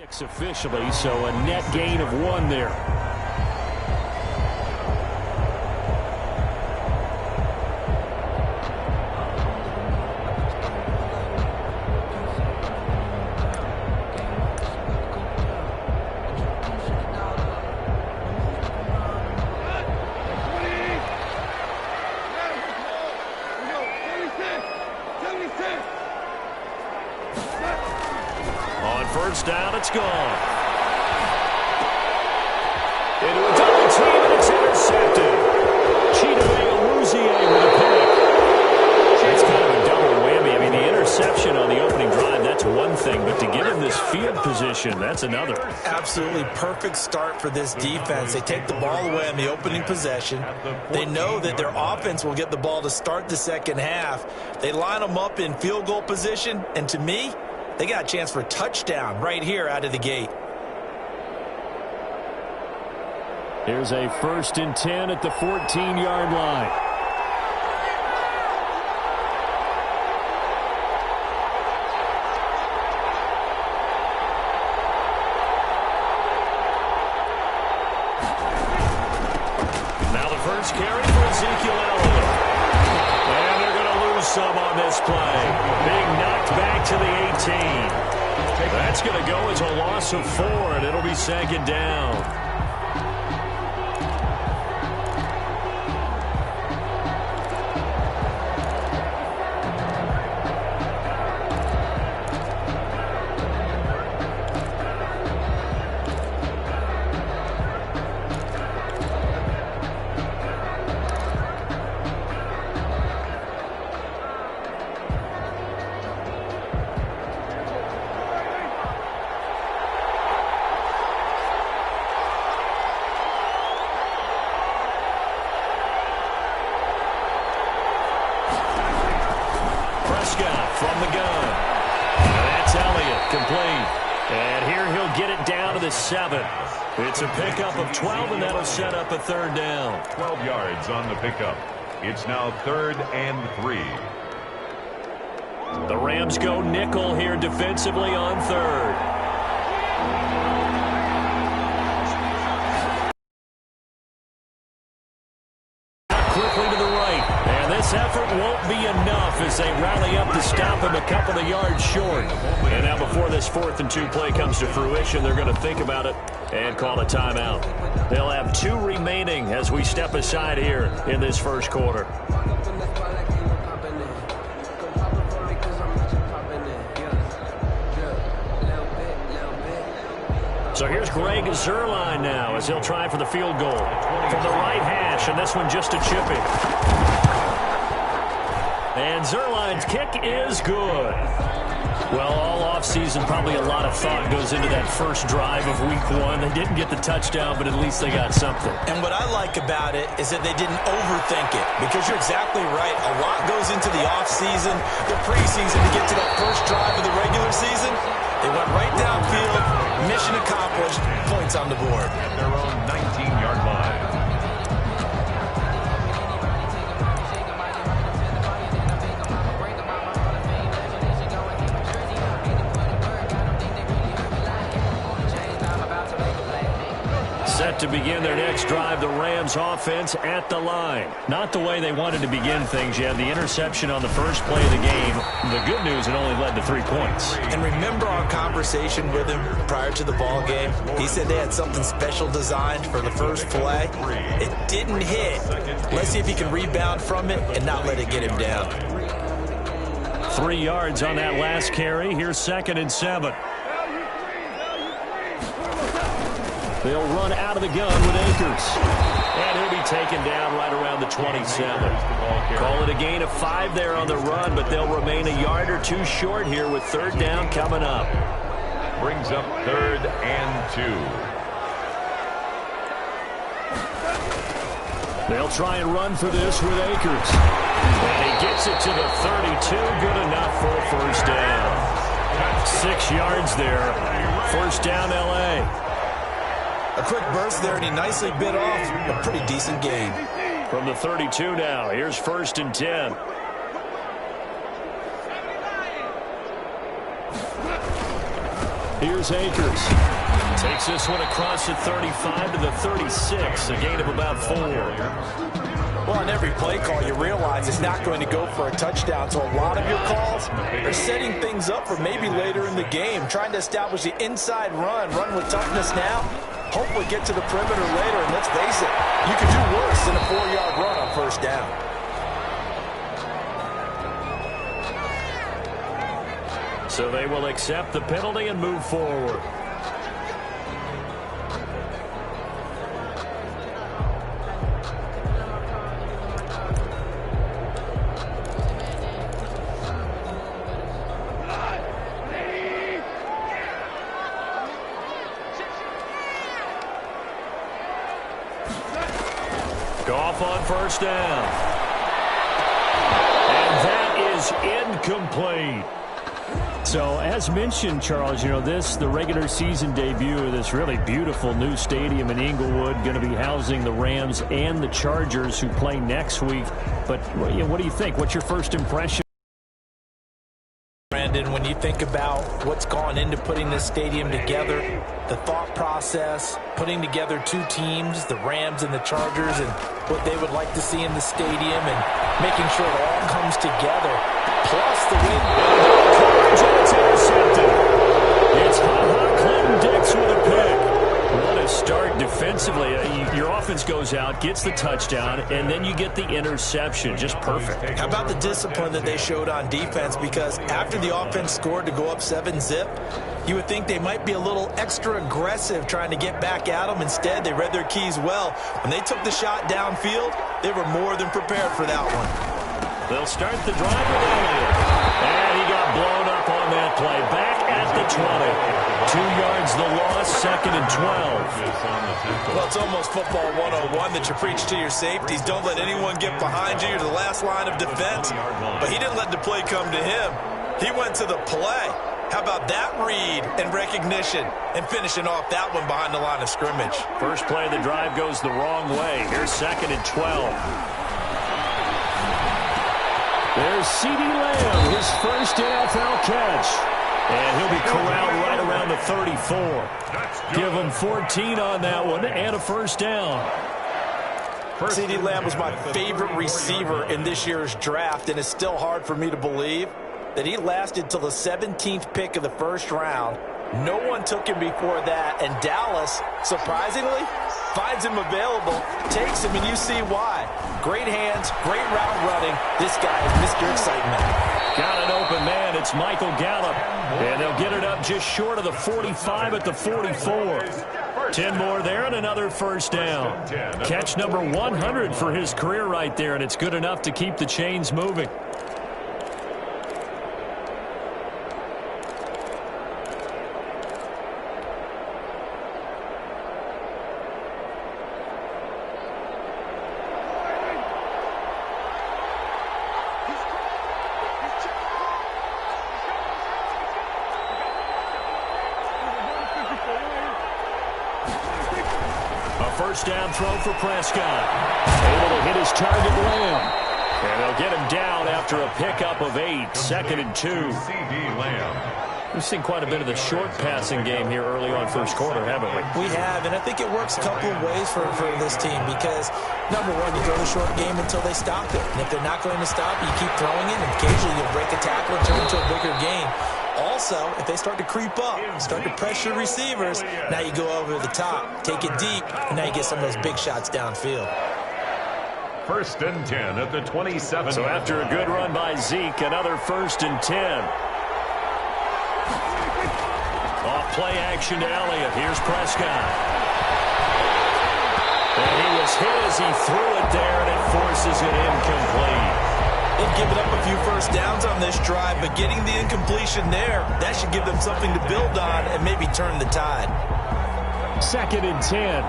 Officially, so a net gain of 1 there. On first down, it's gone. Into a double team, and it's intercepted. With a pick. It's kind of a double whammy. I mean, the interception on the opening drive, that's one thing, but to give him this field position, that's another. Absolutely perfect start for this defense. They take the ball away on the opening possession. They know that their offense will get the ball to start the second half. They line them up in field goal position, and to me, they got a chance for a touchdown right here out of the gate. Here's a 1st and 10 at the 14-yard line. Now the first carry for Ezekiel Elliott. And they're going to lose some on this play. Being knocked back to the 18. That's going to go as a loss of 4, and it'll be 2nd down. From the gun. That's Elliott, complete. And here he'll get it down to the 7. It's a pickup of 12, and that'll set up a 3rd down. 12 yards on the pickup. It's now 3rd and 3. The Rams go nickel here defensively on 3rd. Quickly to the right, and this effort won't be enough as they rally up to stop him a couple of yards short. And now before this 4th and 2 play comes to fruition, they're going to think about it and call a timeout. They'll have 2 remaining as we step aside here in this first quarter. So here's Greg Zuerlein now as he'll try for the field goal from the right hash, and this one just a chipping. And Zuerlein's kick is good. Well, all offseason, probably a lot of thought goes into that first drive of week 1. They didn't get the touchdown, but at least they got something. And what I like about it is that they didn't overthink it, because you're exactly right. A lot goes into the offseason, the preseason to get to that first drive of the regular season. They went right downfield. Mission accomplished. Points on the board. At their own 19-yard line. Set to begin their next drive, the Rams offense at the line. Not the way they wanted to begin things. You had the interception on the first play of the game. The good news, it only led to 3 points. And remember our conversation with him prior to the ball game? He said they had something special designed for the first play. It didn't hit. Let's see if he can rebound from it and not let it get him down. 3 yards on that last carry. Here's 2nd and 7. They'll run out of the gun with Akers. And he'll be taken down right around the 27. Call it a gain of 5 there on the run, but they'll remain a yard or 2 short here with 3rd down coming up. Brings up 3rd and 2. They'll try and run for this with Akers. And he gets it to the 32. Good enough for a 1st down. 6 yards there. 1st down, L.A. A quick burst there, and he nicely bit off a pretty decent gain. From the 32 now, here's 1st and 10. Here's Akers. Takes this one across the 35 to the 36, a gain of about 4. Well, on every play call, you realize it's not going to go for a touchdown, so a lot of your calls are setting things up for maybe later in the game, trying to establish the inside run with toughness now, hopefully get to the perimeter later, and let's face it, you could do worse than a 4-yard run on first down. So they will accept the penalty and move forward. Goff on first down. And that is incomplete. So, as mentioned, Charles, you know, the regular season debut of this really beautiful new stadium in Inglewood, going to be housing the Rams and the Chargers who play next week. But, you know, what do you think? What's your first impression? Brandon, when you think about what's gone into putting this stadium together, the thought process, putting together two teams, the Rams and the Chargers, and what they would like to see in the stadium, and making sure it all comes together, plus the win. It's intercepted. It's Clem Dix with a pick. What a start defensively. Your offense goes out, gets the touchdown, and then you get the interception. Just perfect. How about the discipline that they showed on defense? Because after the offense scored to go up 7-zip, you would think they might be a little extra aggressive trying to get back at them. Instead, they read their keys well. When they took the shot downfield, they were more than prepared for that one. They'll start the drive with Elliott. And he got blown up on that play. Back at the 20. 2 yards the loss, 2nd and 12. Well, it's almost football 101 that you preach to your safeties. Don't let anyone get behind you. You're the last line of defense. But he didn't let the play come to him. He went to the play. How about that read and recognition and finishing off that one behind the line of scrimmage? First play of the drive goes the wrong way. Here's 2nd and 12. There's CeeDee Lamb, his first NFL catch. And he'll be corralled right around the 34. Give him 14 on that one and a first down. CeeDee Lamb was my favorite receiver in this year's draft, and it's still hard for me to believe that he lasted till the 17th pick of the first round. No one took him before that, and Dallas, surprisingly, finds him available, takes him, and you see why. Great hands, great route running. This guy is Mr. Excitement. Got an open man. It's Michael Gallup. And they'll get it up just short of the 45 at the 44. 10 more there and another first down. Catch number 100 for his career right there, and it's good enough to keep the chains moving. First down throw for Prescott. Able to hit his target, Lamb. And they'll get him down after a pickup of 8. 2nd and 2. CeeDee Lamb. We've seen quite a bit of the short passing game here early on first quarter, haven't we? We have, and I think it works a couple of ways for this team because, number one, you throw the short game until they stop it. And if they're not going to stop it, you keep throwing it, and occasionally you'll break a tackle and turn into a bigger gain. Also, if they start to creep up, start to pressure receivers, now you go over the top, take it deep, and now you get some of those big shots downfield. 1st and 10 at the 27. So after a good run by Zeke, another 1st and 10. Off play action to Elliott. Here's Prescott. And he was hit as he threw it there, and it forces it incomplete. They've given up a few first downs on this drive, but getting the incompletion there, that should give them something to build on and maybe turn the tide. 2nd and 10.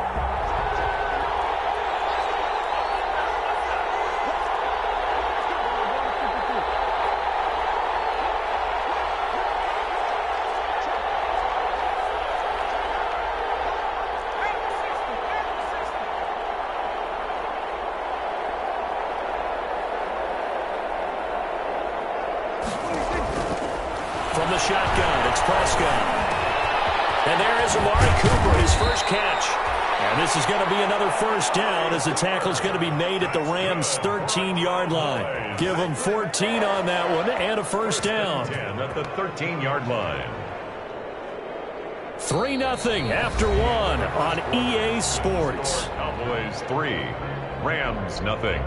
From the shotgun, it's Prescott. And there is Amari Cooper, his first catch. And this is going to be another first down as the tackle is going to be made at the Rams' 13-yard line. Give them 14 on that one and a first down. 10 at the 13-yard line. 3-0 after one on EA Sports. Cowboys 3, Rams nothing.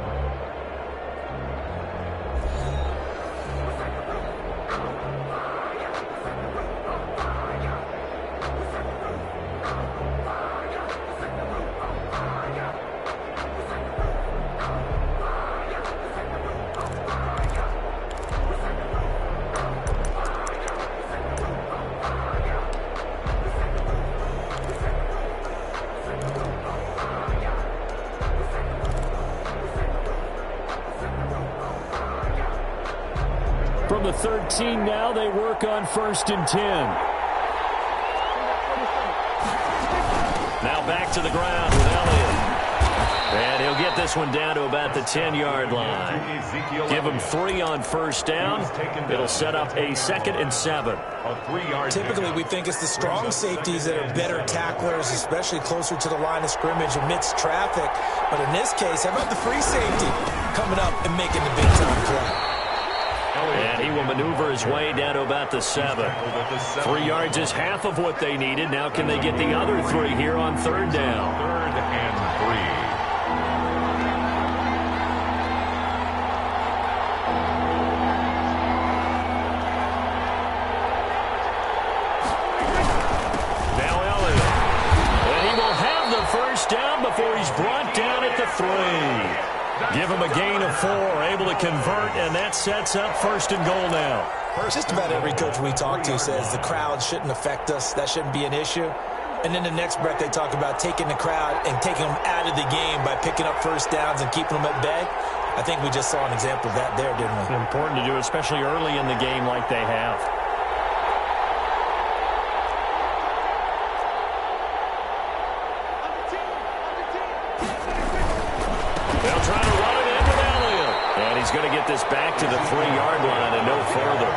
From the 13 now, they work on 1st and 10. Now back to the ground with Elliott. And he'll get this one down to about the 10-yard line. Give him 3 on first down. It'll set up a 2nd and 7. Typically, we think it's the strong safeties that are better tacklers, especially closer to the line of scrimmage amidst traffic. But in this case, how about the free safety coming up and making the big-time play? And he will maneuver his way down to about the 7. 3 yards is half of what they needed. Now can they get the other 3 here on 3rd down? 3rd and 3. Now Elliott. And he will have the first down before he's brought down at the 3. Give him a gain of 4, able to convert, and that sets up 1st and goal now. Just about every coach we talk to says the crowd shouldn't affect us. That shouldn't be an issue. And then the next breath they talk about taking the crowd and taking them out of the game by picking up first downs and keeping them at bay. I think we just saw an example of that there, didn't we? Important to do, especially early in the game like they have. They'll try to run it in with Elliott. And he's going to get this back to the 3-yard line and no further.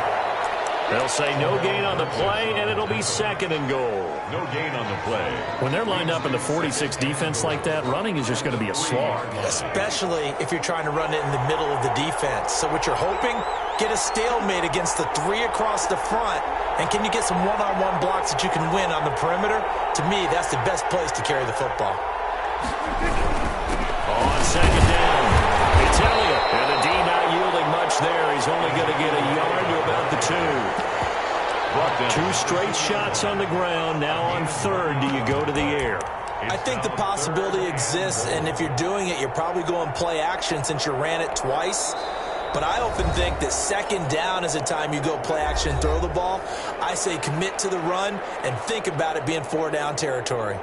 They'll say no gain on the play, and it'll be 2nd and goal. No gain on the play. When they're lined up in the 46 defense like that, running is just going to be a slog. Especially if you're trying to run it in the middle of the defense. So what you're hoping, get a stalemate against the 3 across the front. And can you get some one-on-one blocks that you can win on the perimeter? To me, that's the best place to carry the football. On 2nd down, it's Elliott. And the D not yielding much there. He's only going to get a yard to about the 2. 2 straight shots on the ground. Now on 3rd, do you go to the air? I think the possibility exists, and if you're doing it, you're probably going play action since you ran it twice. But I often think that 2nd down is the time you go play action and throw the ball. I say commit to the run and think about it being 4-down territory.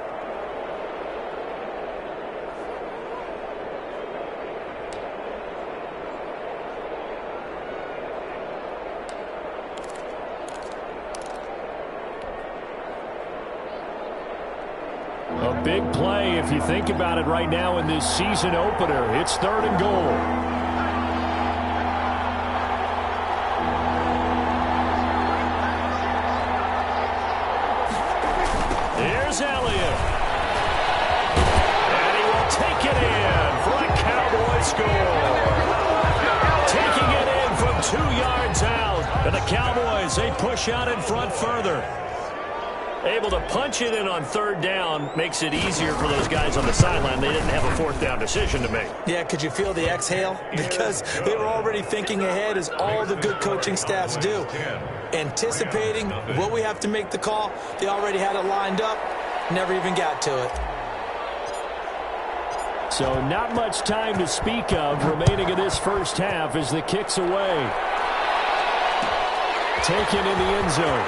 A big play if you think about it right now in this season opener. It's 3rd and goal. Here's Elliott. And he will take it in for a Cowboy score. Taking it in from 2 yards out. And the Cowboys, they push out in front further. Able to punch it in on 3rd down makes it easier for those guys on the sideline. They didn't have a 4th down decision to make. Yeah, could you feel the exhale? Because they were already thinking ahead, as all the good coaching staffs do. Anticipating, will we have to make the call? They already had it lined up, never even got to it. So not much time to speak of remaining in this first half as the kick's away. Taken in the end zone.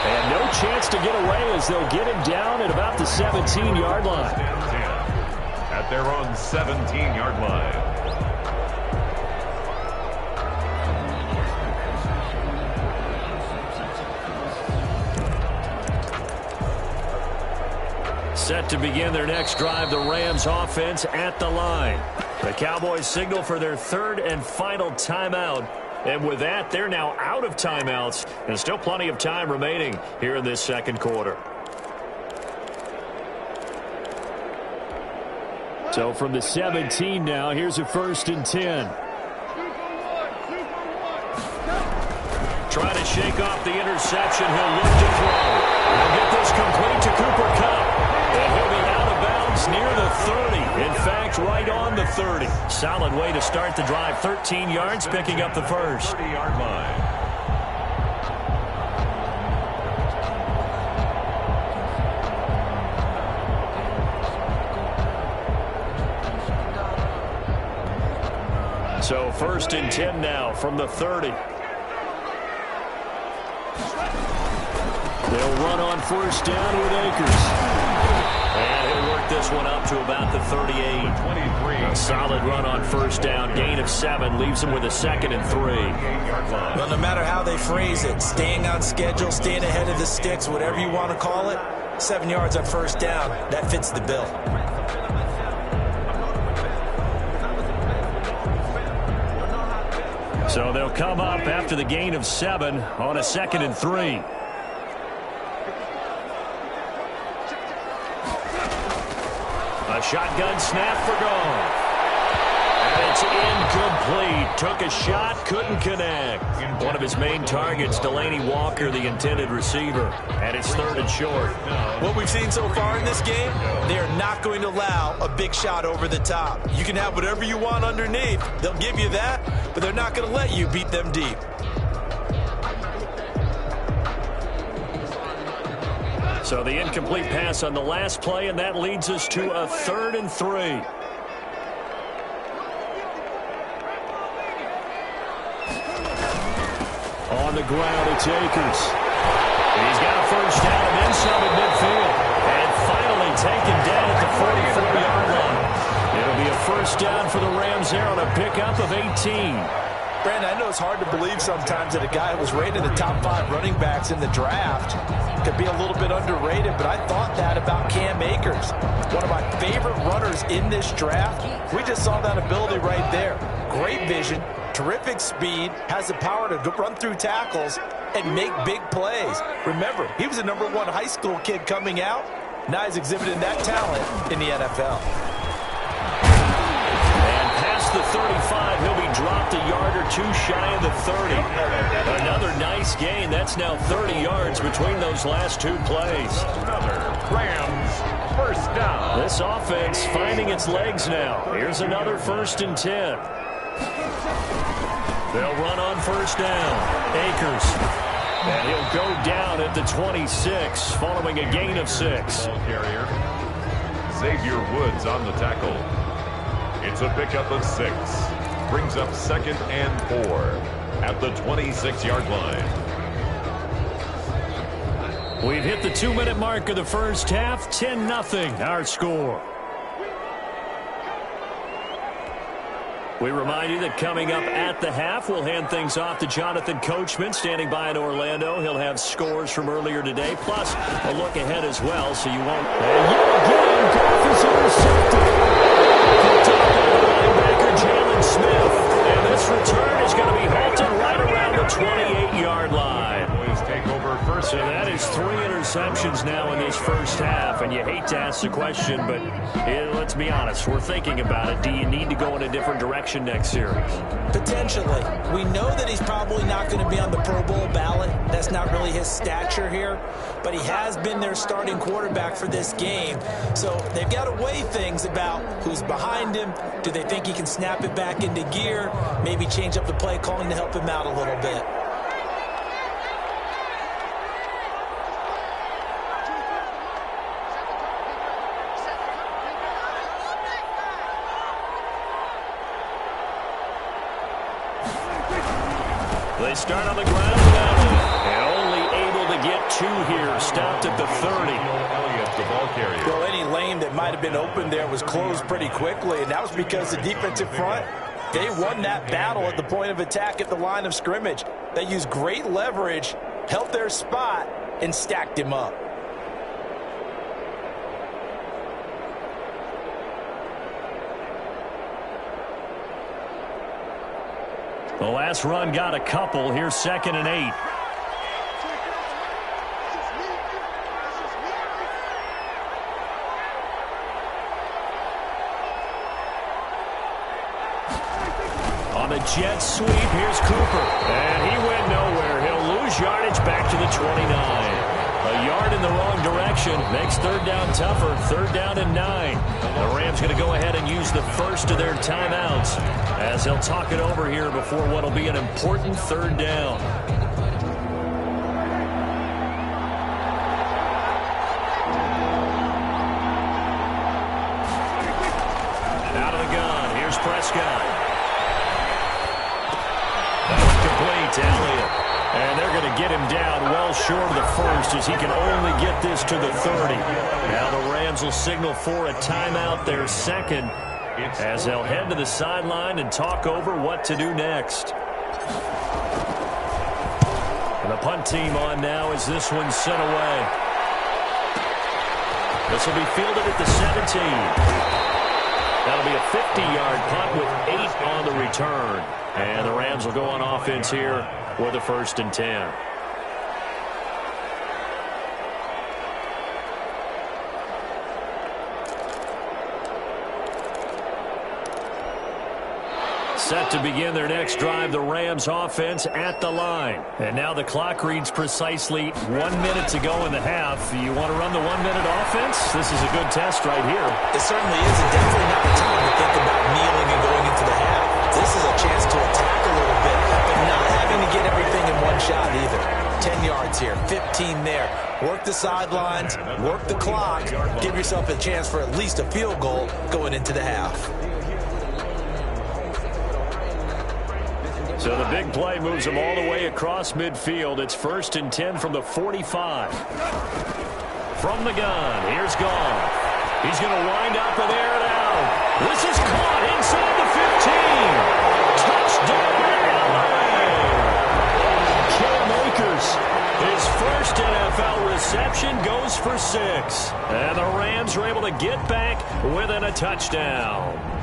And no chance to get away as they'll get him down at about the 17-yard line. At their own 17-yard line. Set to begin their next drive, the Rams offense at the line. The Cowboys signal for their 3rd and final timeout And with that, they're now out of timeouts, and still plenty of time remaining here in this second quarter. So from the 17 now, here's a 1st and 10. Trying to shake off the interception. He'll look to throw. He'll get this complete to Cooper Kupp. And he'll be out of bounds near the 30. In fact, right on the 30. Solid way to start the drive. 13 yards, picking up the first. 30-yard line. So 1st and 10 now from the 30. They'll run on 1st down with Akers. And he'll work this one up to about the 38. 23. A solid run on 1st down. Gain of 7 leaves him with a 2nd and 3. Well, no matter how they phrase it, staying on schedule, staying ahead of the sticks, whatever you want to call it, 7 yards on 1st down, that fits the bill. So they'll come up after the gain of 7 on a 2nd and 3. A shotgun snap for goal. And it's incomplete. Took a shot, couldn't connect. One of his main targets, Delaney Walker, the intended receiver. And it's 3rd and short. What we've seen so far in this game, they are not going to allow a big shot over the top. You can have whatever you want underneath. They'll give you that, but they're not going to let you beat them deep. So the incomplete pass on the last play, and that leads us to a 3rd and 3. On the ground, it's Akers. He's got a 1st down and then some at midfield. And finally taken down at the 44-yard line. It'll be a 1st down for the Rams there on a pickup of 18. Brandon, I know it's hard to believe sometimes that a guy who was rated the top 5 running backs in the draft could be a little bit underrated, but I thought that about Cam Akers. One of my favorite runners in this draft. We just saw that ability right there. Great vision, terrific speed, has the power to run through tackles and make big plays. Remember, he was a #1 high school kid coming out. Now he's exhibiting that talent in the NFL. The 35, he'll be dropped a yard or 2 shy of the 30. Another nice gain. That's now 30 yards between those last 2 plays. Another Rams 1st down. This offense finding its legs now. Here's another 1st and 10. They'll run on 1st down. Akers. And he'll go down at the 26 following a gain of 6. Carrier. Xavier Woods on the tackle. It's a pickup of 6. Brings up 2nd and 4 at the 26-yard line. We've hit the 2-minute mark of the first half. 10-0 our score. We remind you that coming up at the half, we'll hand things off to Jonathan Coachman standing by in Orlando. He'll have scores from earlier today, plus a look ahead as well, so you won't. And yet again, Goff is intercepted. Picked up by the linebacker, Jalen Smith. And this return is going to be halted right around the 28-yard line. Boys take over first. So that is 3 interceptions now in this first half, and you hate to ask the question, but let's be honest, we're thinking about it. Do you need to go in a different direction next series? Potentially. We know that he's probably not going to be on the Pro Bowl ballot. That's not really his stature here, but he has been their starting quarterback for this game. So they've got to weigh things about who's behind him. Do they think he can snap it back into gear? Maybe change up the play calling to help him out a little bit. They start on the ground and only able to get 2 here. Stopped at the 30. Elliott, the ball carrier. Well, any lane that might have been open there was closed pretty quickly, and that was because the defensive front, they won that battle at the point of attack at the line of scrimmage. They used great leverage, held their spot, and stacked him up. The last run got a couple. Here's 2nd and 8. On the jet sweep, here's Cooper. And he went nowhere. He'll lose yardage back to the 29. A yard in the wrong direction makes 3rd down tougher. 3rd down and 9. The Rams going to go ahead and use the first of their timeouts as they'll talk it over here before what will be an important 3rd down. Out of the gun. Here's Prescott. That was complete to Elliott. And they're going to get him down well short of the first as he can only get this to the 30. Now the Rams will signal for a timeout, their 2nd, as they'll head to the sideline and talk over what to do next. And the punt team on now as this one's sent away. This will be fielded at the 17. That'll be a 50-yard punt with 8 on the return. And the Rams will go on offense here with a 1st and 10. Set to begin their next drive, the Rams offense at the line. And now the clock reads precisely 1 minute to go in the half. You want to run the 1 minute offense? This is a good test right here. It certainly is, and definitely not the time to think about kneeling and going into the half. This is a chance to attack a little bit, but not having to get everything in one shot either. 10 yards here, 15 there. Work the sidelines, work the clock, give yourself a chance for at least a field goal going into the half. So the big play moves them all the way across midfield. It's 1st and 10 from the 45. From the gun, here's Goff. He's going to wind up and air it out. This is caught inside the 15. Touchdown, LA! Cam Akers, his first NFL reception goes for 6. And the Rams are able to get back within a touchdown.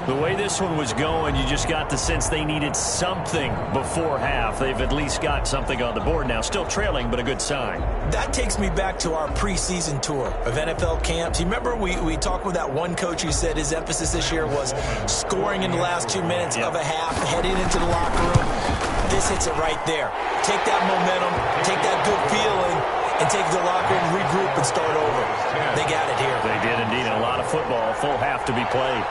The way this one was going, you just got the sense they needed something before half. They've at least got something on the board now. Still trailing, but a good sign. That takes me back to our preseason tour of NFL camps. You remember we talked with that one coach who said his emphasis this year was scoring in the last 2 minutes of a half, heading into the locker room. This hits it right there. Take that momentum, take that good feeling, and take the locker room, regroup, and start over. They got it here. They did indeed. And a lot of football, a full half to be played.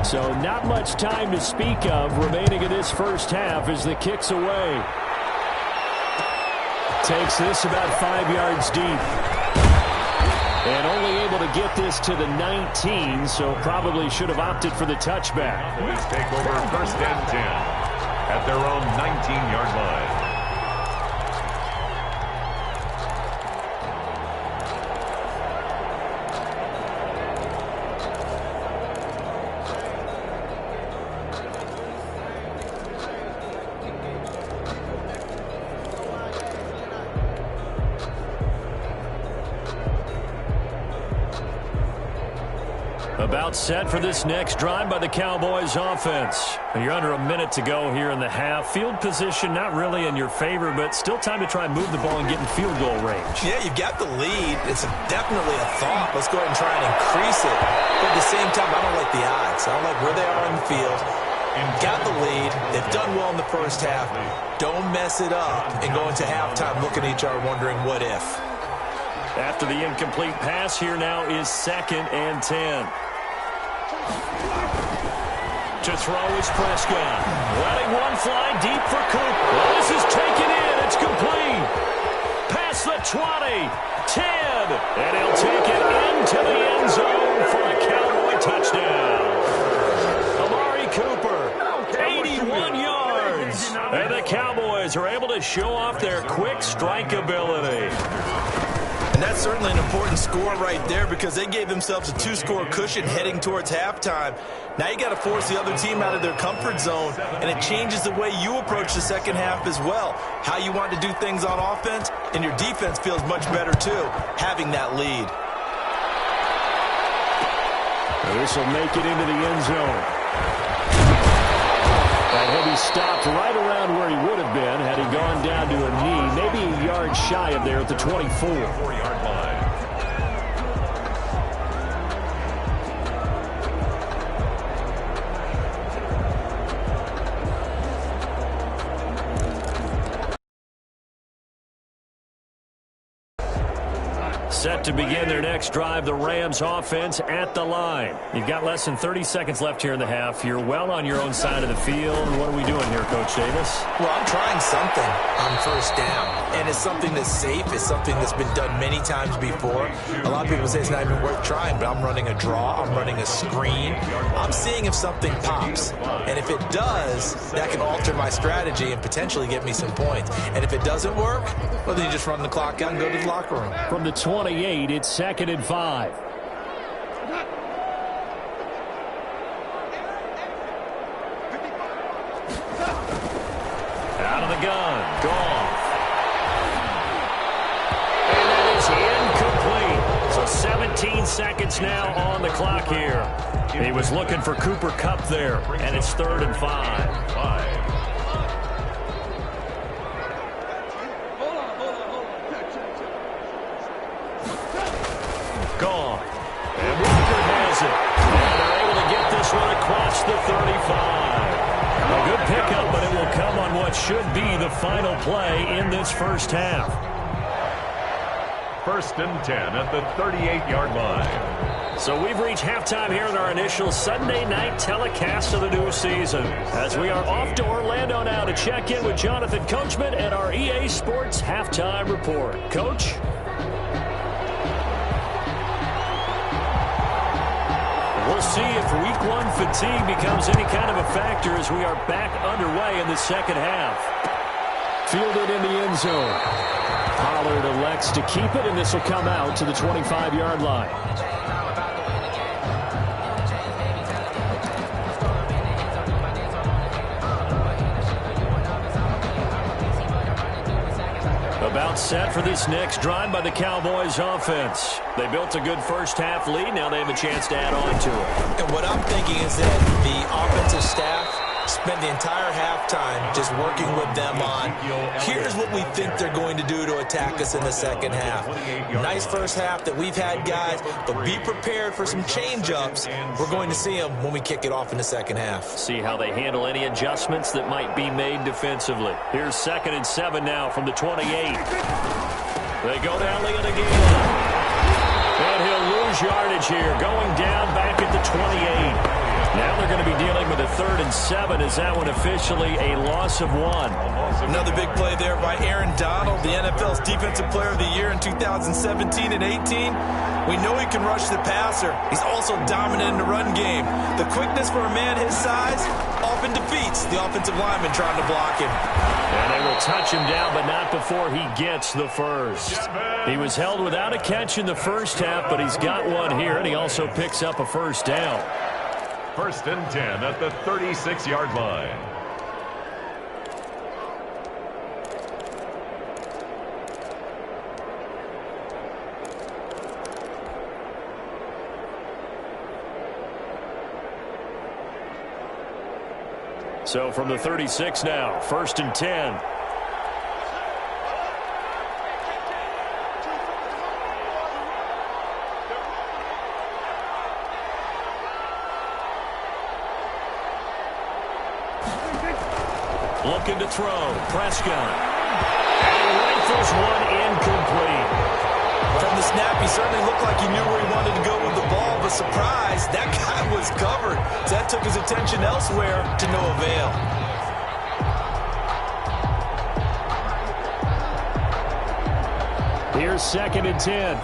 So not much time to speak of remaining in this first half as the kick's away. Takes this about 5 yards deep. And only able to get this to the 19, so probably should have opted for the touchback. Boys take over 1st and 10 at their own 19-yard line. About set for this next drive by the Cowboys offense. And you're under a minute to go here in the half. Field position not really in your favor, but still time to try and move the ball and get in field goal range. Yeah, you've got the lead. It's definitely a thought. Let's go ahead and try and increase it. But at the same time, I don't like the odds. I don't like where they are on the field. Got the lead. They've done well in the first half. Don't mess it up and go into halftime looking at each other wondering what if. After the incomplete pass, here now is 2nd and 10. To throw is Prescott. Letting one fly deep for Coop. Well, this is taken in. It's complete. Past the 20. 10. And he'll take it into the end zone for a Cowboy touchdown. Amari Cooper, 81 yards. And the Cowboys are able to show off their quick strike ability. And that's certainly an important score right there because they gave themselves a 2-score cushion heading towards halftime. Now you got to force the other team out of their comfort zone, and it changes the way you approach the second half as well. How you want to do things on offense, and your defense feels much better too, having that lead. This will make it into the end zone. And he'll be stopped right around where he would have been had he gone down to a knee, maybe a yard shy of there at the 24-yard line. Set to begin their next drive, the Rams offense at the line. You've got less than 30 seconds left here in the half. You're well on your own side of the field. What are we doing here, Coach Davis? Well, I'm trying something on first down, and it's something that's safe. It's something that's been done many times before. A lot of people say it's not even worth trying, but I'm running a draw. I'm running a screen. I'm seeing if something pops, and if it does, that can alter my strategy and potentially get me some points. And if it doesn't work, well, then you just run the clock out and go to the locker room. From the 28, it's 2nd and 5. Out of the gun, Goff. And that is incomplete. So 17 seconds now on the clock here. He was looking for Cooper Kupp there, and it's 3rd and 5. Gone. And Walker has it. And they're able to get this one across the 35. A good pickup, but it will come on what should be the final play in this first half. 1st and 10 at the 38-yard line. So we've reached halftime here in our initial Sunday night telecast of the new season. As we are off to Orlando now to check in with Jonathan Coachman and our EA Sports Halftime Report. Coach? We'll see if week 1 fatigue becomes any kind of a factor as we are back underway in the second half. Fielded in the end zone. Pollard elects to keep it, and this will come out to the 25-yard line. About set for this next drive by the Cowboys offense. They built a good first half lead. Now they have a chance to add on to it. And what I'm thinking is that the offensive staff spent the entire halftime just working with them on, here's what we think they're going to do to attack us in the second half. Nice first half that we've had, guys, but be prepared for some change-ups. We're going to see them when we kick it off in the second half. See how they handle any adjustments that might be made defensively. Here's 2nd and 7 now from the 28. They go to Elliott again. And he'll lose yardage here, going down back at the 28. Now they're going to be dealing with a 3rd and 7. Is that one officially a loss of 1? Another big play there by Aaron Donald, the NFL's Defensive Player of the Year in 2017 and 18. We know he can rush the passer. He's also dominant in the run game. The quickness for a man his size often defeats the offensive lineman trying to block him. And they will touch him down, but not before he gets the first. He was held without a catch in the first half, but he's got one here, and he also picks up a first down. 1st and 10 at the 36-yard line. So from the 36 now, 1st and 10. Looking to throw. Prescott. And rifles one incomplete. From the snap, he certainly looked like he knew where he wanted to go with the ball, but surprise, that guy was covered. So that took his attention elsewhere to no avail. Here's 2nd and 10.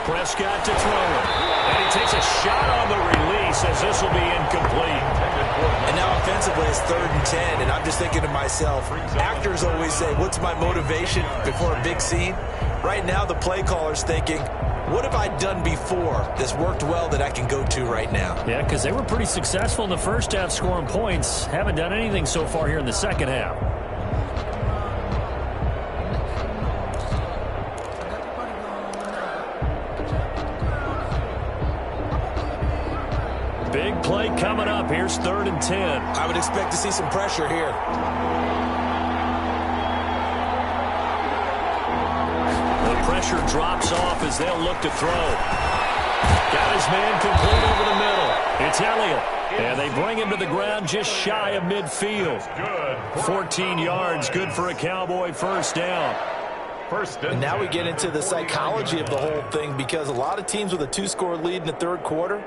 Prescott to throw it. And he takes a shot on the release as this will be incomplete. And now offensively it's 3rd and 10, and I'm just thinking to myself, actors always say, what's my motivation before a big scene? Right now the play caller's thinking, what have I done before that's worked well that I can go to right now? Yeah, because they were pretty successful in the first half scoring points. Haven't done anything so far here in the second half. Big play coming up. Here's 3rd and 10. I would expect to see some pressure here. Pressure drops off as they'll look to throw. Got his man complete over the middle. It's Elliott. And they bring him to the ground just shy of midfield. 14 yards, good for a Cowboy first down. And now we get into the psychology of the whole thing, because a lot of teams with a 2-score lead in the 3rd quarter,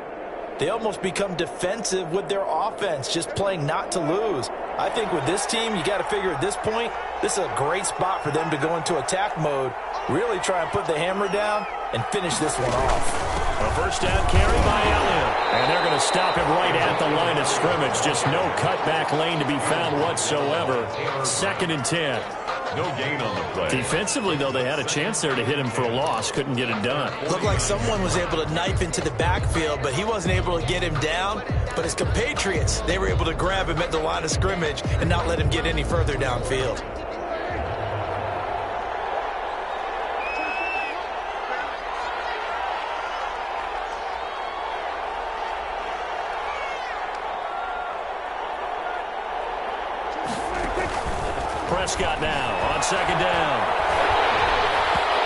they almost become defensive with their offense, just playing not to lose. I think with this team, you got to figure at this point, this is a great spot for them to go into attack mode, really try and put the hammer down and finish this one off. A first down carry by Elliott. And they're going to stop him right at the line of scrimmage. Just no cutback lane to be found whatsoever. 2nd and 10. No gain on the play. Defensively, though, they had a chance there to hit him for a loss. Couldn't get it done. Looked like someone was able to knife into the backfield, but he wasn't able to get him down. But his compatriots, they were able to grab him at the line of scrimmage and not let him get any further downfield. Prescott now on 2nd down.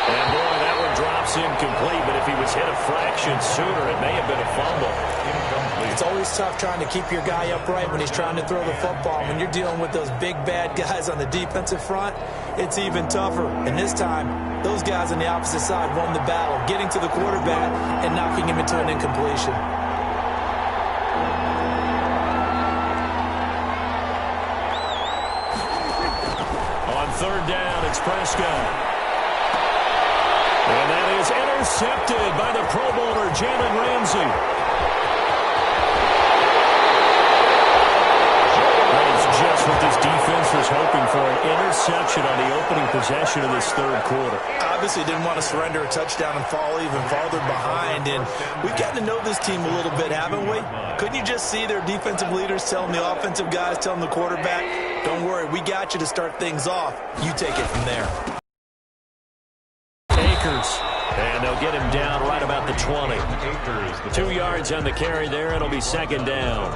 And boy, that one drops incomplete, but if he was hit a fraction sooner, it may have been a fumble. Incomplete. It's always tough trying to keep your guy upright when he's trying to throw the football. When you're dealing with those big, bad guys on the defensive front, it's even tougher. And this time, those guys on the opposite side won the battle, getting to the quarterback and knocking him into an incompletion. On 3rd down, it's Prescott. And that is intercepted by the Pro Bowler, Jalen Ramsey. That is just what this defense was hoping for, an interception on the opening possession of this 3rd quarter. Obviously didn't want to surrender a touchdown and fall even farther behind. And we've gotten to know this team a little bit, haven't we? Couldn't you just see their defensive leaders telling the offensive guys, telling the quarterback, don't worry, we got you to start things off. You take it from there. Akers. And they'll get him down right about the 20. 2 yards on the carry there. It'll be 2nd down.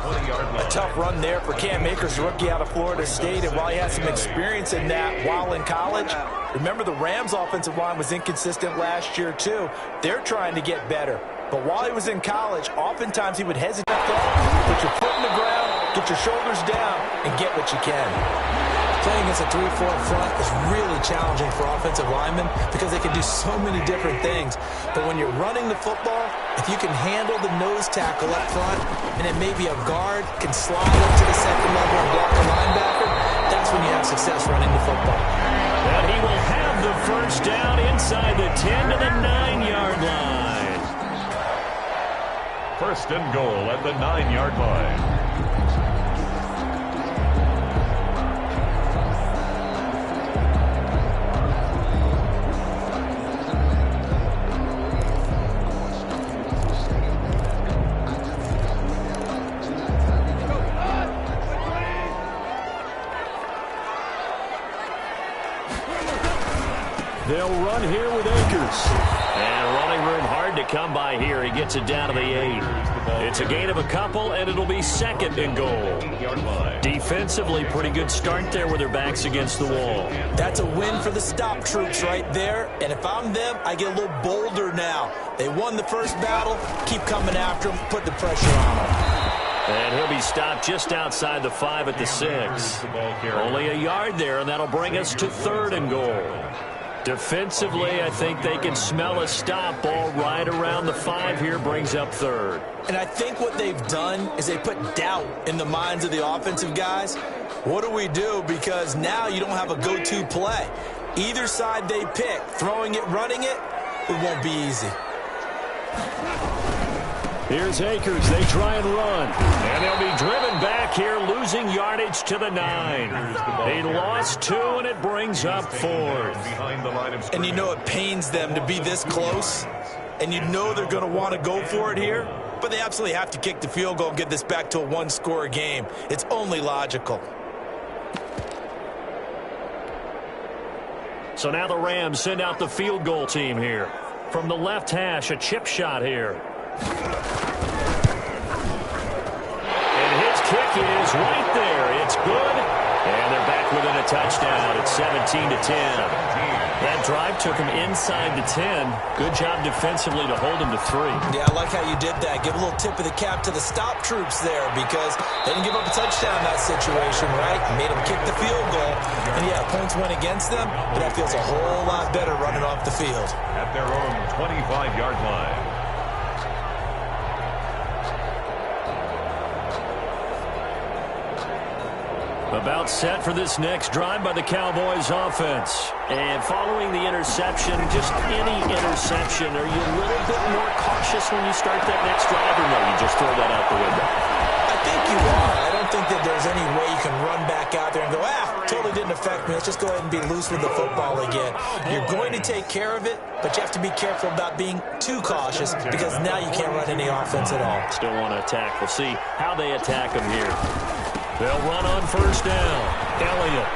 A tough run there for Cam Akers, rookie out of Florida State. And while he had some experience in that while in college, remember the Rams' offensive line was inconsistent last year too. They're trying to get better. But while he was in college, oftentimes he would hesitate. Put your foot in the ground, get your shoulders down, and get what you can. Playing against a 3-4 front is really challenging for offensive linemen because they can do so many different things. But when you're running the football, if you can handle the nose tackle up front, and then maybe a guard can slide up to the 2nd level and block a linebacker, that's when you have success running the football. And he will have the first down inside the 10 to the 9-yard line. 1st and goal at the 9-yard line. They'll run here with Akers. And running room hard to come by here. He gets it down to the 8. It's a gain of a couple, and it'll be 2nd and goal. Defensively, pretty good start there with their backs against the wall. That's a win for the stop troops right there. And if I'm them, I get a little bolder now. They won the first battle. Keep coming after them. Put the pressure on them. And he'll be stopped just outside the 5 at the 6. Only a yard there, and that'll bring us to 3rd and goal. Defensively, I think they can smell a stop. Ball right around the 5 here, brings up 3rd. And I think what they've done is they put doubt in the minds of the offensive guys. What do we do? Because now you don't have a go-to play. Either side they pick, throwing it, running it, it won't be easy. Here's Akers. They try and run. And they'll be driven back here, losing yardage to the 9. They lost 2, and it brings up 4th. And you know it pains them to be this close. And you know they're going to want to go for it here. But they absolutely have to kick the field goal and get this back to a one-score game. It's only logical. So now the Rams send out the field goal team here. From the left hash, a chip shot here. And his kick is right there. It's good. And they're back within a touchdown. It's 17-10. That drive took him inside the 10. Good job defensively to hold him to 3. Yeah, I like how you did that. Give a little tip of the cap to the stop troops there because they didn't give up a touchdown in that situation, right? Made them kick the field goal. And, yeah, points went against them, but that feels a whole lot better running off the field. At their own 25-yard line. About set for this next drive by the Cowboys offense. And following the interception, just any interception, are you a little bit more cautious when you start that next drive, or no, you just throw that out the window? I think you are. I don't think that there's any way you can run back out there and go, totally didn't affect me. Let's just go ahead and be loose with the football again. You're going to take care of it, but you have to be careful about being too cautious because now you can't run any offense at all. Still want to attack. We'll see how they attack them here. They'll run on first down. Elliott.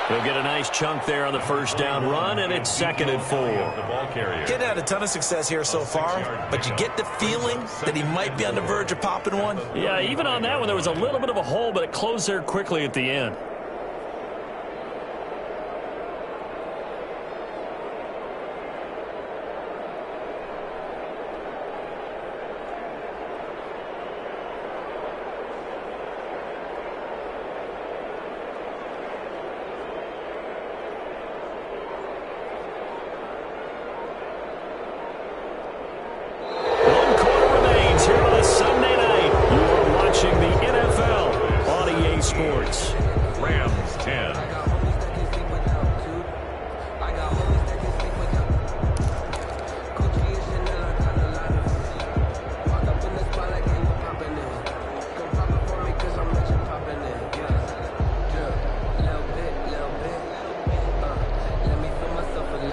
He'll get a nice chunk there on the first down run, and it's 2nd and 4. Getting had a ton of success here so far, but you get the feeling that he might be on the verge of popping one. Yeah, even on that one, there was a little bit of a hole, but it closed there quickly at the end.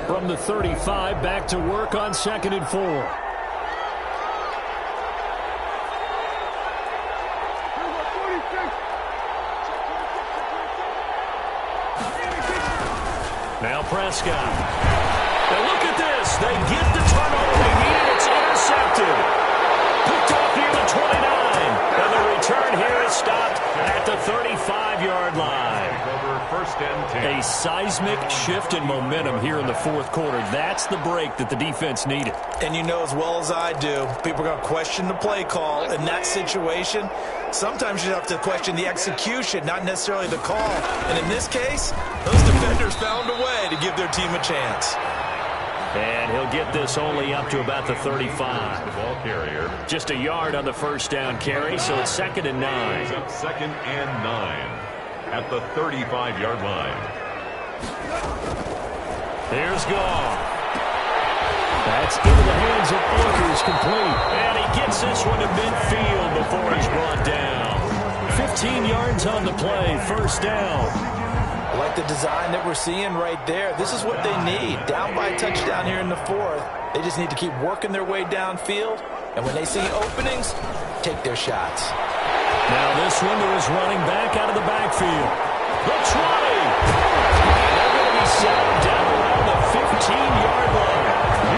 From the 35, back to work on 2nd and 4. Now Prescott. Now look at this. They get the turnover they needed. It's intercepted. Picked off near the 29. And the return here is stopped at the 35-yard line. First and 10. A seismic shift in momentum here in the 4th quarter. That's the break that the defense needed. And you know as well as I do, people are going to question the play call in that situation. Sometimes you have to question the execution, not necessarily the call. And in this case, those defenders found a way to give their team a chance. And he'll get this only up to about the 35. The ball carrier. Just a yard on the first down carry, so it's 2nd and 9. It's up 2nd and 9 at the 35-yard line. Here's Goff. That's into the hands of Akers, complete. And he gets this one to midfield before he's brought down. 15 yards on the play, first down. I like the design that we're seeing right there. This is what they need. Down by a touchdown here in the 4th. They just need to keep working their way downfield. And when they see openings, take their shots. Now this one is running back out of the backfield. The 20. They're going to be set down around the 15-yard line.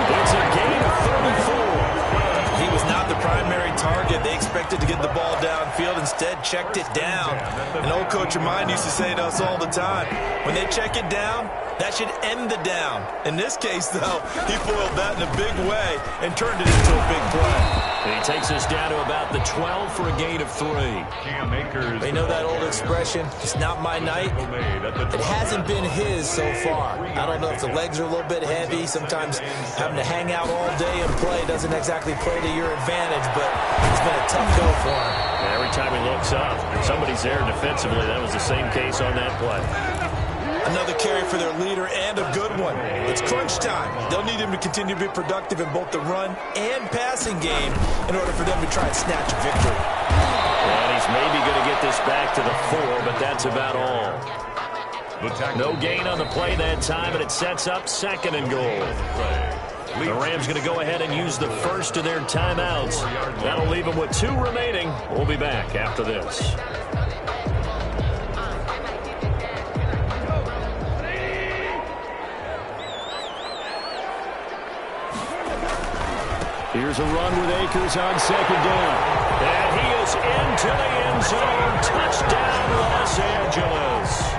It's a gain of 34. He was not the primary target. They expected to get the ball downfield. Instead, checked it down. An old coach of mine used to say to us all the time, when they check it down, that should end the down. In this case, though, he foiled that in a big way and turned it into a big play. And he takes us down to about the 12 for a gain of 3. They know that old expression, it's not my night. It hasn't been his so far. I don't know if the legs are a little bit heavy. Sometimes having to hang out all day and play doesn't exactly play to your advantage, but it's been a tough go for him. Every time he looks up, somebody's there defensively. That was the same case on that play. Another carry for their leader and a good one. It's crunch time. They'll need him to continue to be productive in both the run and passing game in order for them to try and snatch a victory. And he's maybe going to get this back to the 4, but that's about all. No gain on the play that time, and it sets up 2nd and goal. The Rams going to go ahead and use the first of their timeouts. That'll leave them with 2 remaining. We'll be back after this. Here's a run with Akers on 2nd down. And he is into the end zone. Touchdown, Los Angeles.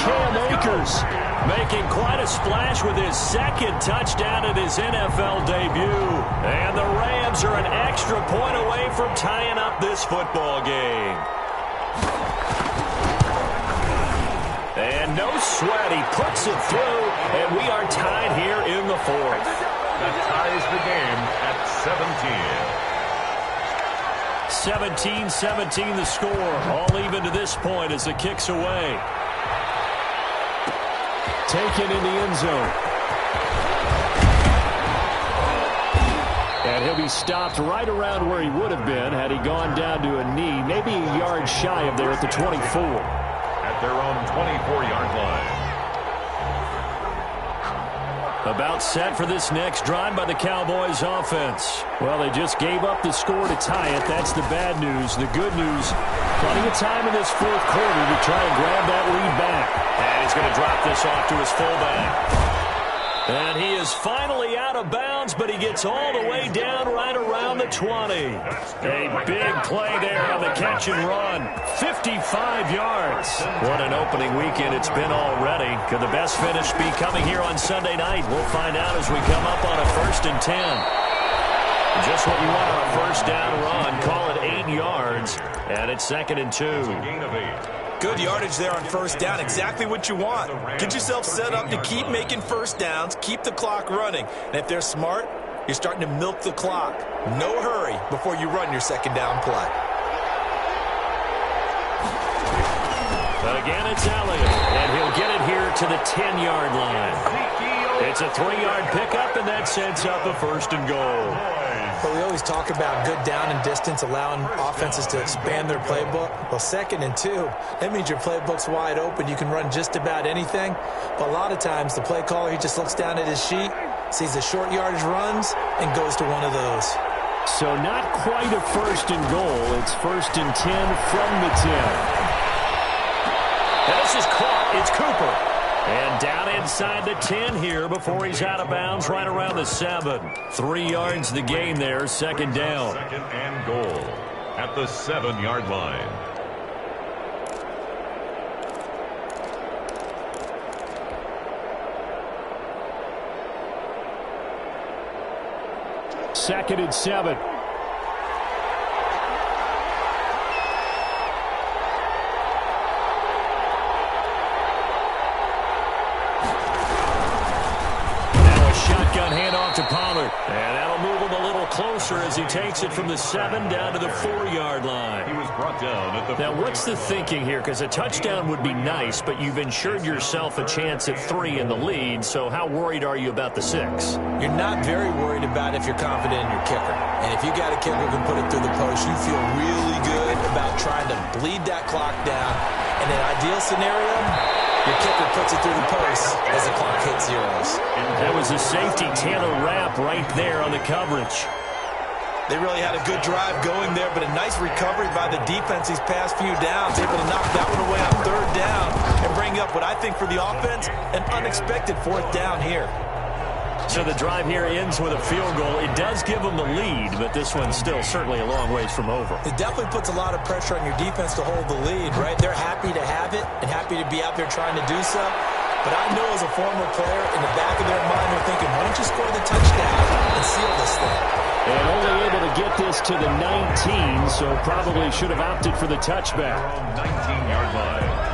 Cam Akers making quite a splash with his 2nd touchdown in his NFL debut. And the Rams are an extra point away from tying up this football game. And no sweat, he puts it through, and we are tied here in the 4th. That ties the game at 17. 17-17 the score. All even to this point as the kick's away. Taken in the end zone. And he'll be stopped right around where he would have been had he gone down to a knee, maybe a yard shy of there at the 24. At their own 24-yard line. About set for this next drive by the Cowboys offense. Well, they just gave up the score to tie it. That's the bad news. The good news, plenty of time in this 4th quarter to try and grab that lead back. And he's going to drop this off to his fullback. And he is finally out of bounds, but he gets all the way down right around the 20. A big play there on the catch and run. 55 yards. What an opening weekend it's been already. Could the best finish be coming here on Sunday night? We'll find out as we come up on a 1st and 10. Just what you want on a 1st down run. Call it 8 yards, and it's 2nd and 2. Gain of 8. Good yardage there on 1st down. Exactly what you want. Get yourself set up to keep making 1st downs, keep the clock running. And if they're smart, you're starting to milk the clock. No hurry before you run your 2nd down play. Again, it's Elliott, and he'll get it here to the 10-yard line. It's a 3-yard pickup, and that sets up a 1st and goal. But we always talk about good down and distance, allowing offenses to expand their playbook. Well, 2nd and 2, that means your playbook's wide open. You can run just about anything. But a lot of times, the play caller, he just looks down at his sheet, sees the short yardage runs, and goes to one of those. So not quite a 1st and goal. It's 1st and 10 from the 10. And this is caught. It's Cooper. And down inside the 10 here before he's out of bounds right around the 7. 3 yards the gain there, 2nd down. 2nd and goal at the 7-yard line. Second and 7. To Pollard. And that'll move him a little closer as he takes it from the 7 down to the 4-yard line. He was brought down at the Now, what's the thinking here? Because a touchdown would be nice, but you've ensured yourself a chance at 3 in the lead, so how worried are you about the 6? You're not very worried about if you're confident in your kicker. And if you got a kicker who can put it through the post, you feel really good about trying to bleed that clock down. In an ideal scenario, your kicker puts it through the post as the clock hits zeros. That was a safety Taylor Rapp right there on the coverage. They really had a good drive going there, but a nice recovery by the defense these past few downs, able to knock that one away on 3rd down and bring up what I think for the offense, an unexpected 4th down here. So the drive here ends with a field goal. It does give them the lead, but this one's still certainly a long ways from over. It definitely puts a lot of pressure on your defense to hold the lead, right? They're happy to have it and happy to be out there trying to do so. But I know as a former player, in the back of their mind, they're thinking, why don't you score the touchdown and seal this thing? And only able to get this to the 19, so probably should have opted for the touchback. 19-yard line.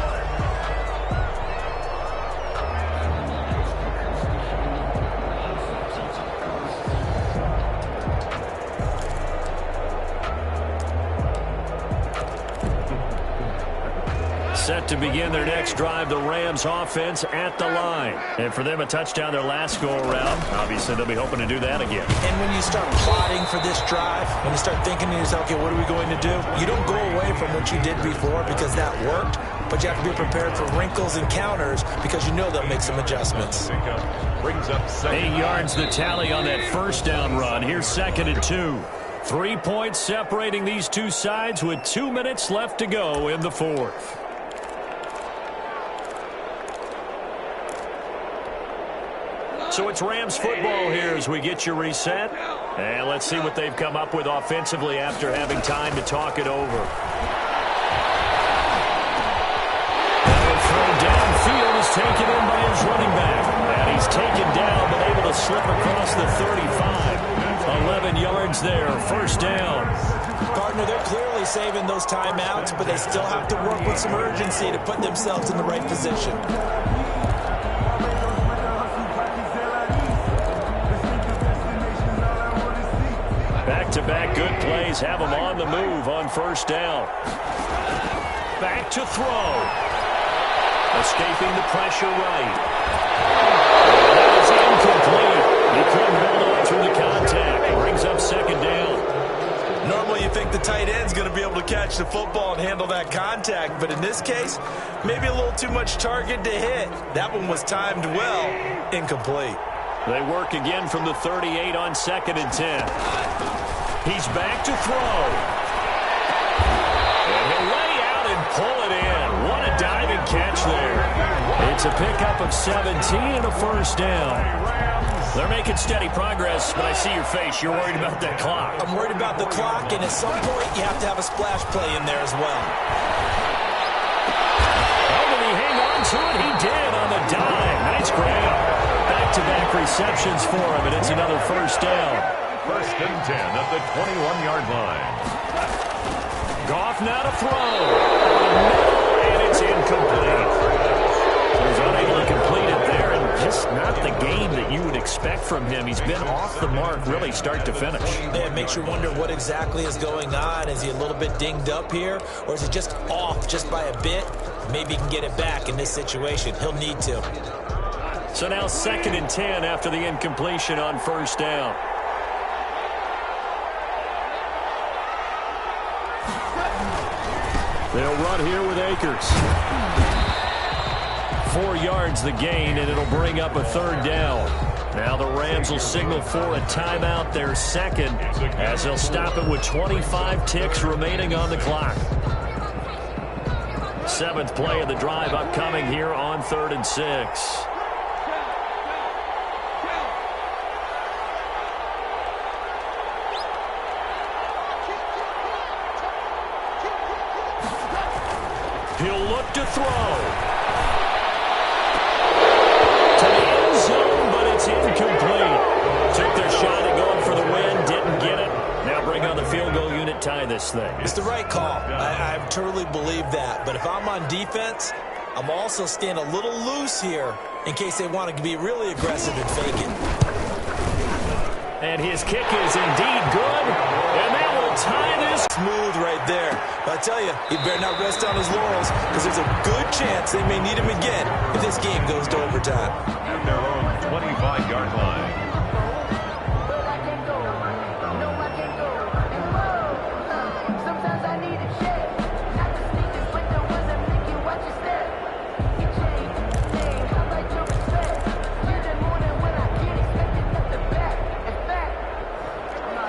Set to begin their next drive. The Rams offense at the line. And for them, a touchdown their last go-around. Obviously, they'll be hoping to do that again. And when you start plotting for this drive, when you start thinking to yourself, okay, what are we going to do? You don't go away from what you did before because that worked, but you have to be prepared for wrinkles and counters because you know they'll make some adjustments. Brings up 8 yards the tally on that first down run. Here's 2nd and 2. 3 points separating these two sides with 2 minutes left to go in the fourth. So it's Rams football here as we get you reset. And let's see what they've come up with offensively after having time to talk it over. Throw downfield is taken in by his running back. And he's taken down but able to slip across the 35. 11 yards there, first down. Gardner, they're clearly saving those timeouts, but they still have to work with some urgency to put themselves in the right position. Back-to-back good plays have them on the move on first down. Back to throw. Escaping the pressure right. That is incomplete. He couldn't hold on through the contact. Brings up 2nd down. Normally you think the tight end's going to be able to catch the football and handle that contact, but in this case, maybe a little too much target to hit. That one was timed well. Incomplete. They work again from the 38 on 2nd and 10. He's back to throw. And he'll lay out and pull it in. What a diving catch there. It's a pickup of 17 and a first down. They're making steady progress, but I see your face. You're worried about that clock. I'm worried about the clock, and at some point you have to have a splash play in there as well. Oh, did he hang on to it? He did on the dive. Nice grab. Back-to-back receptions for him, and it's another first down. 1st and 10 at the 21-yard line. Goff now to throw. And it's incomplete. So he's unable to complete it there, and just not the game that you would expect from him. He's been off the mark really start to finish. Yeah, it makes you wonder what exactly is going on. Is he a little bit dinged up here, or is he just off just by a bit? Maybe he can get it back in this situation. He'll need to. So now 2nd and 10 after the incompletion on first down. They'll run here with Akers. 4 yards the gain, and it'll bring up a 3rd down. Now the Rams will signal for a timeout, their 2nd, as they'll stop it with 25 ticks remaining on the clock. 7th play of the drive upcoming here on 3rd and 6. He'll look to throw. To the end zone, but it's incomplete. Took their shot at going for the win, didn't get it. Now bring on the field goal unit, tie this thing. It's the right call. I truly believe that. But if I'm on defense, I'm also staying a little loose here in case they want to be really aggressive and fake it. And his kick is indeed good. And that will tie this. Smooth right there. But I tell you, he better not rest on his laurels because there's a good chance they may need him again if this game goes to overtime. At their own 25-yard line.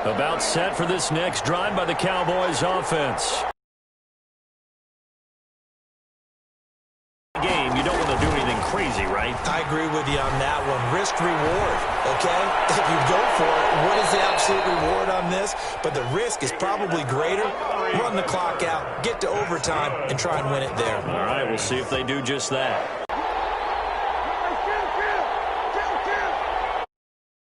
About set for this next drive by the Cowboys offense. Game, you don't want to do anything crazy, right? I agree with you on that one. Risk reward, okay? If you go for it, what is the absolute reward on this? But the risk is probably greater. Run the clock out, get to overtime, and try and win it there. All right, we'll see if they do just that.